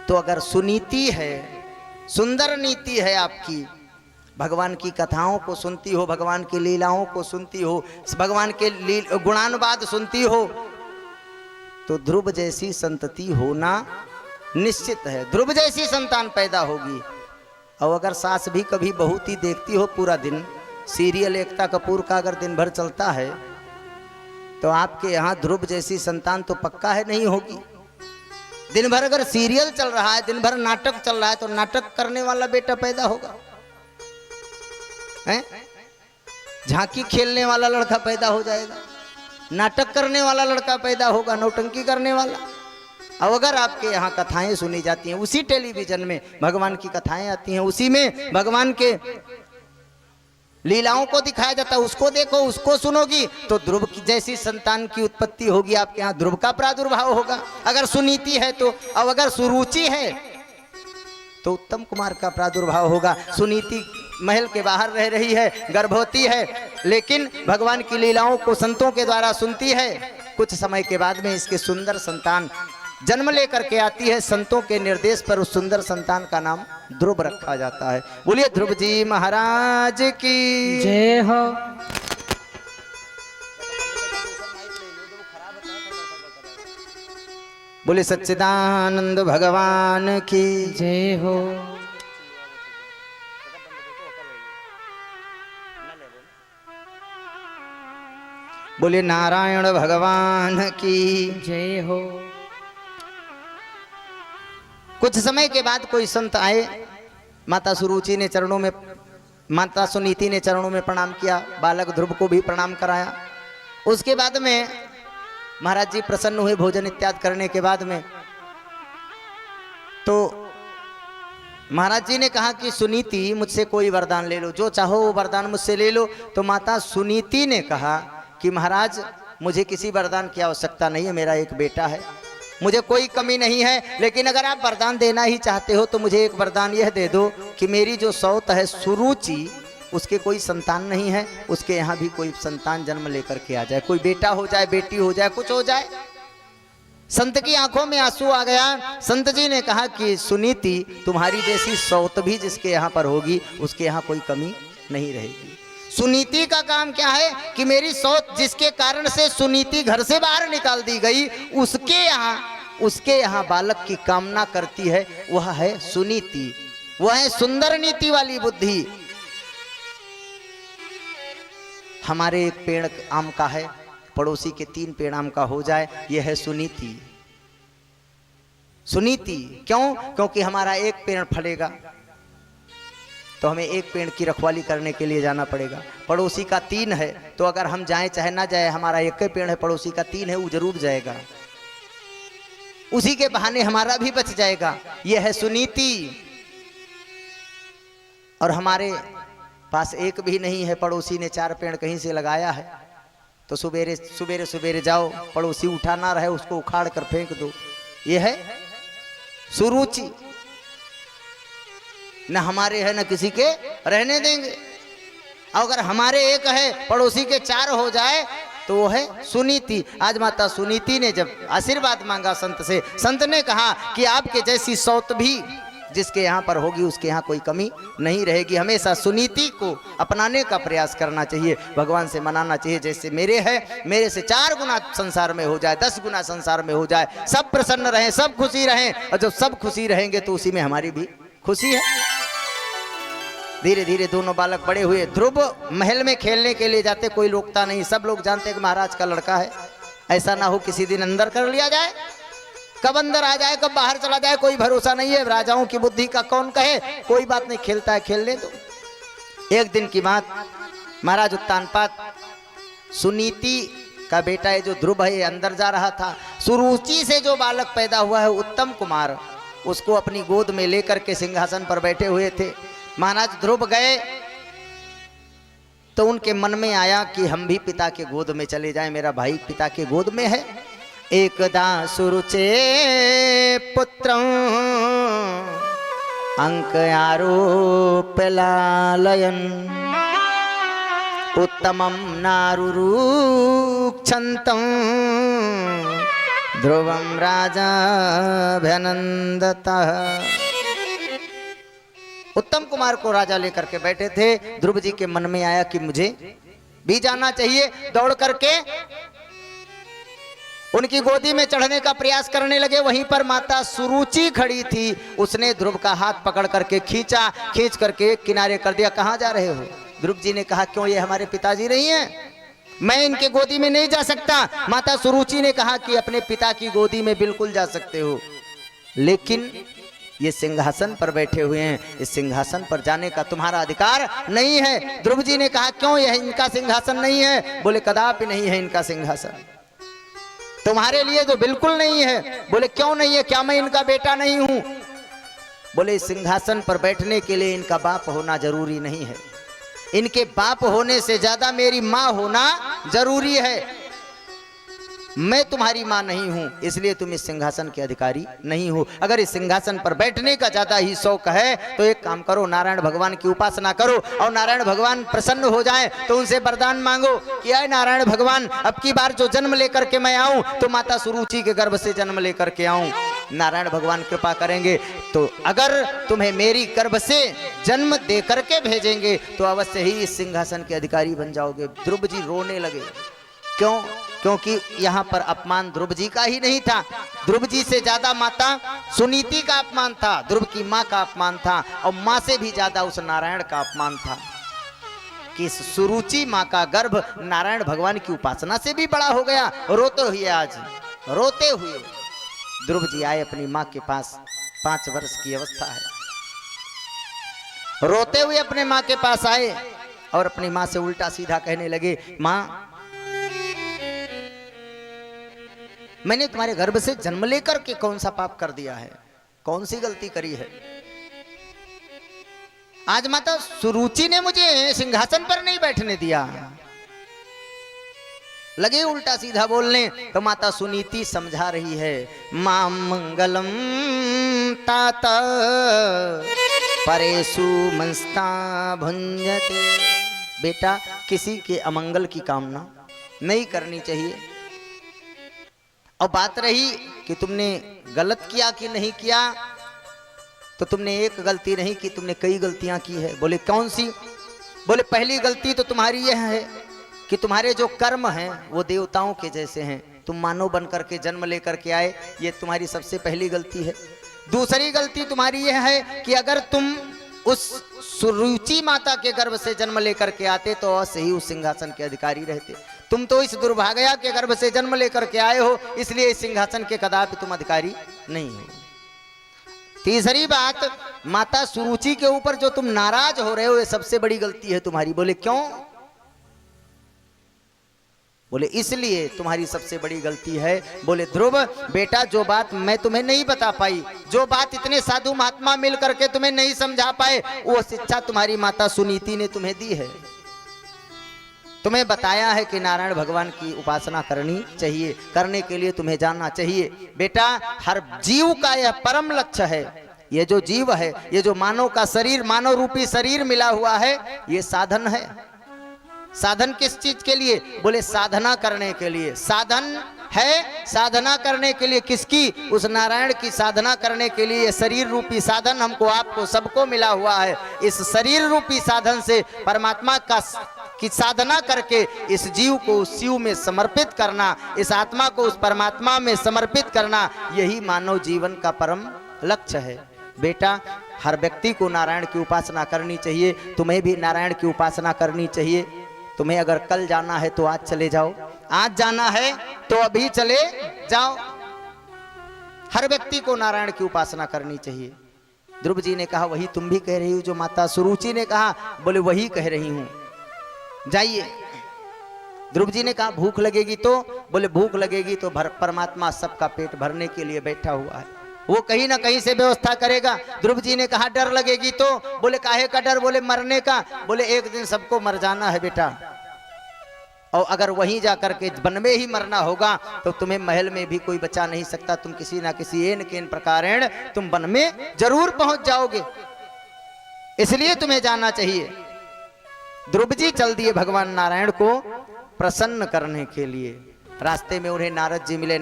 तो अगर सुनीति है, सुंदर नीति है आपकी, भगवान की कथाओं को सुनती हो, भगवान की लीलाओं को सुनती हो, भगवान के गुणानुवाद सुनती हो, तो ध्रुव जैसी संतति होना निश्चित है, ध्रुव जैसी संतान पैदा होगी। और अगर सास भी कभी बहुत ही देखती हो पूरा दिन, सीरियल एकता कपूर का अगर दिन भर चलता है, तो आपके यहाँ ध्रुव जैसी संतान तो पक्का है नहीं होगी। दिन भर अगर सीरियल चल रहा है, दिन भर नाटक चल रहा है, तो नाटक करने वाला बेटा पैदा होगा, हैं? झांकी खेलने वाला लड़का पैदा हो जाएगा, नाटक करने वाला लड़का पैदा होगा, नौटंकी करने वाला। और अगर आपके यहाँ कथाएं सुनी जाती हैं, उसी टेलीविजन में भगवान की कथाएं आती हैं, उसी में भगवान के लीलाओं को दिखाया जाता है, उसको देखो, उसको सुनोगी, तो ध्रुव की जैसी संतान की उत्पत्ति होगी, आपके यहाँ ध्रुव का प्रादुर्भाव होगा। अगर सुनीति है तो, और अगर सुरुचि है तो उत्तम कुमार का प्रादुर्भाव होगा। सुनीति महल के बाहर रह रही है, गर्भवती है, लेकिन भगवान की लीलाओं को संतों के द्वारा सुनती है। कुछ समय के बाद में इसके सुंदर संतान जन्म लेकर के आती है। संतों के निर्देश पर उस सुंदर संतान का नाम ध्रुव रखा जाता है। बोलिए ध्रुव जी महाराज की जय हो। बोले सच्चिदानंद भगवान की जय हो। बोले नारायण भगवान की जय हो। कुछ समय के बाद कोई संत आए, माता सुरुचि ने चरणों में, माता सुनीति ने चरणों में प्रणाम किया, बालक ध्रुव को भी प्रणाम कराया। उसके बाद में महाराज जी प्रसन्न हुए भोजन इत्यादि करने के बाद में। तो महाराज जी ने कहा कि सुनीति मुझसे कोई वरदान ले लो, जो चाहो वो वरदान मुझसे ले लो। तो माता सुनीति ने कहा कि महाराज मुझे किसी वरदान की आवश्यकता नहीं है, मेरा एक बेटा है, मुझे कोई कमी नहीं है, लेकिन अगर आप वरदान देना ही चाहते हो तो मुझे एक वरदान यह दे दो कि मेरी जो सौत है सुरुचि, उसके कोई संतान नहीं है, उसके यहाँ भी कोई संतान जन्म लेकर के आ जाए, कोई बेटा हो जाए, बेटी हो जाए, कुछ हो जाए। संत की आंखों में आंसू आ गया। संत जी ने कहा कि सुनीति तुम्हारी जैसी सौत भी जिसके यहाँ पर होगी, उसके यहाँ कोई कमी नहीं रहेगी। सुनीति का काम क्या है कि मेरी सौत जिसके कारण से सुनीति घर से बाहर निकाल दी गई, उसके यहाँ बालक की कामना करती है, वह है सुनीति, वह है सुंदर नीति वाली बुद्धि। हमारे एक पेड़ आम का है, पड़ोसी के 3 पेड़ आम का हो जाए, यह है सुनीति। सुनीति क्यों? क्योंकि हमारा एक पेड़ फलेगा तो हमें एक पेड़ की रखवाली करने के लिए जाना पड़ेगा। पड़ोसी का 3 है, तो अगर हम जाएं चाहे ना जाए, हमारा एक ही पेड़ है, पड़ोसी का 3 है, वो जरूर जाएगा, उसी के बहाने हमारा भी बच जाएगा। यह है सुनीति। और हमारे पास एक भी नहीं है, पड़ोसी ने 4 पेड़ कहीं से लगाया है, तो सवेरे सवेरे सवेरे जाओ, पड़ोसी उठा ना रहे उसको उखाड़ कर फेंक दो। यह है सुरुचि। न हमारे है न किसी के रहने देंगे। अगर हमारे एक है, पड़ोसी के 4 हो जाए, तो वो है सुनीति। आज माता सुनीति ने जब आशीर्वाद मांगा संत से, संत ने कहा कि आपके जैसी सौत भी जिसके यहाँ पर होगी, उसके यहाँ कोई कमी नहीं रहेगी। हमेशा सुनीति को अपनाने का प्रयास करना चाहिए, भगवान से मनाना चाहिए। जैसे मेरे है, मेरे से 4 गुना संसार में हो जाए, 10 गुना संसार में हो जाए, सब प्रसन्न रहें, सब खुशी रहें। और जब सब खुशी रहेंगे तो उसी में हमारी भी खुशी है। धीरे धीरे दोनों बालक बड़े हुए। ध्रुव महल में खेलने के लिए जाते, कोई रोकता नहीं, सब लोग जानते हैं कि महाराज का लड़का है, ऐसा ना हो किसी दिन अंदर कर लिया जाए, कब अंदर आ जाए, कब बाहर चला जाए, कोई भरोसा नहीं है। राजाओं की बुद्धि का कौन कहे, कोई बात नहीं, खेलता है खेलने दो। एक दिन की बात, महाराज उत्तानपाद सुनीति का बेटा है जो ध्रुव है, अंदर जा रहा था। सुरुचि से जो बालक पैदा हुआ है उत्तम कुमार, उसको अपनी गोद में लेकर के सिंहासन पर बैठे हुए थे। महाराज ध्रुव गए तो उनके मन में आया कि हम भी पिता के गोद में चले जाएं, मेरा भाई पिता के गोद में है। एकदा सुरुचे पुत्रं अंक आरोप्यलालयन् उत्तमं नारुरुक्षन्तं ध्रुवं राजाभ्यनंदतः। उत्तम कुमार को राजा लेकर के बैठे थे। ध्रुव जी के मन में आया कि मुझे भी जाना चाहिए। दौड़ करके उनकी गोदी में चढ़ने का प्रयास करने लगे। वहीं पर माता सुरुचि खड़ी थी। उसने ध्रुव का हाथ पकड़ करके खींचा, खींच करके किनारे कर दिया। कहाँ जा रहे हो? ध्रुव जी ने कहा, क्यों, ये हमारे पिताजी नहीं है, मैं इनके गोदी में नहीं जा सकता। माता सुरुचि ने कहा कि अपने पिता की गोदी में बिल्कुल जा सकते हो, लेकिन ये सिंहासन पर बैठे हुए हैं, इस सिंहासन पर जाने का तुम्हारा अधिकार नहीं है। ध्रुव जी ने कहा, क्यों, यह इनका सिंहासन नहीं है? बोले, कदापि नहीं है इनका सिंहासन, तुम्हारे लिए तो बिल्कुल नहीं है। बोले, क्यों नहीं है? क्या मैं इनका बेटा नहीं हूं? बोले, सिंहासन पर बैठने के लिए इनका बाप होना जरूरी नहीं है, इनके बाप होने से ज्यादा मेरी माँ होना जरूरी है। मैं तुम्हारी माँ नहीं हूं, इसलिए तुम इस सिंहासन के अधिकारी नहीं हो। अगर इस सिंहासन पर बैठने का ज्यादा ही शौक है तो एक काम करो, नारायण भगवान की उपासना करो और नारायण भगवान प्रसन्न हो जाए तो उनसे वरदान मांगो कि आए नारायण भगवान, अब की बार जो जन्म लेकर के मैं आऊं तो माता सुरुचि के गर्भ से जन्म लेकर के आऊं। नारायण भगवान कृपा करेंगे तो अगर तुम्हें मेरी गर्भ से जन्म दे करके भेजेंगे तो अवश्य ही इस सिंहासन के अधिकारी बन जाओगे। ध्रुव जी रोने लगे। क्यों? क्योंकि यहाँ पर अपमान ध्रुव जी का ही नहीं था, ध्रुव जी से ज्यादा माता सुनीति का अपमान था, ध्रुव की माँ का अपमान था, और माँ से भी ज्यादा उस नारायण का अपमान था कि सुरुचि माँ का गर्भ नारायण भगवान की उपासना से भी बड़ा हो गया। रोते हुए, आज रोते हुए ध्रुव जी आए अपनी माँ के पास। 5 वर्ष की अवस्था है। रोते हुए अपने माँ के पास आए और अपनी माँ से उल्टा सीधा कहने लगे, माँ, मैंने तुम्हारे गर्भ से जन्म लेकर के कौन सा पाप कर दिया है, कौन सी गलती करी है? आज माता सुरुचि ने मुझे सिंहासन पर नहीं बैठने दिया। लगे उल्टा सीधा बोलने तो माता सुनीति समझा रही है, मां मंगलम ताता परेशु मंस्ता भुंजते। बेटा, किसी के अमंगल की कामना नहीं करनी चाहिए। और बात रही कि तुमने गलत किया कि नहीं किया, तो तुमने एक गलती नहीं की, तुमने कई गलतियां की है। बोले, कौन सी? बोले, पहली गलती तो तुम्हारी यह है कि तुम्हारे जो कर्म हैं वो देवताओं के जैसे हैं। तुम मानव बन करके जन्म लेकर के आए, ये तुम्हारी सबसे पहली गलती है। दूसरी गलती तुम्हारी यह है कि अगर तुम उस सुरुचि माता के गर्भ से जन्म लेकर के आते तो अवश्य ही उस सिंहासन के अधिकारी रहते। तुम तो इस दुर्भाग्या के गर्भ से जन्म लेकर के आए हो, इसलिए इस सिंहासन के कदापि तुम अधिकारी नहीं हो। तीसरी बात, माता सुरुचि के ऊपर जो तुम नाराज हो रहे हो, ये सबसे बड़ी गलती है तुम्हारी। बोले, क्यों? बोले, इसलिए तुम्हारी सबसे बड़ी गलती है। बोले, ध्रुव बेटा, जो बात मैं तुम्हें नहीं बता पाई, जो बात इतने साधु महात्मा मिल करके तुम्हें नहीं समझा पाए, वो शिक्षा तुम्हारी माता सुनीति ने तुम्हें दी है। तुम्हें बताया है कि नारायण भगवान की उपासना करनी चाहिए, करने के लिए तुम्हें जानना चाहिए। बेटा, हर जीव का यह परम लक्ष्य है। ये जो जीव है, ये जो मानव का शरीर, मानव रूपी शरीर मिला हुआ है, ये साधन है। साधन किस चीज के लिए? बोले, साधना करने के लिए। साधन है साधना करने के लिए। किसकी? उस नारायण की साधना करने के लिए। शरीर रूपी साधन हमको, आपको, सबको मिला हुआ है। इस शरीर रूपी साधन से परमात्मा की साधना करके इस जीव को उस शिव में समर्पित करना, इस आत्मा को उस परमात्मा में समर्पित करना, यही मानव जीवन का परम लक्ष्य है। बेटा, हर व्यक्ति को नारायण की उपासना करनी चाहिए। तुम्हें भी नारायण की उपासना करनी चाहिए। तुम्हें अगर कल जाना है तो आज चले जाओ, आज जाना है तो अभी चले जाओ। हर व्यक्ति को नारायण की उपासना करनी चाहिए। ध्रुव जी ने कहा, वही तुम भी कह रही हो जो माता सुरुचि ने कहा? बोले, वही कह रही हूं, जाइए। ध्रुव जी ने कहा, भूख लगेगी तो? बोले, भूख लगेगी तो परमात्मा सबका पेट भरने के लिए बैठा हुआ है, वो कहीं ना कहीं से व्यवस्था करेगा। ध्रुव जी ने कहा, डर लगेगी तो? बोले, काहे का डर? बोले, मरने का। बोले, एक दिन सबको मर जाना है बेटा, और अगर वहीं जाकर के वन में ही मरना होगा तो तुम्हें महल में भी कोई बचा नहीं सकता। तुम किसी ना किसी एन केन प्रकारेण तुम वन में जरूर पहुंच जाओगे, इसलिए तुम्हें जाना चाहिए। ध्रुव जी चल दिए भगवान नारायण को प्रसन्न करने के लिए। रास्ते में उन्हें नारद जी मिले।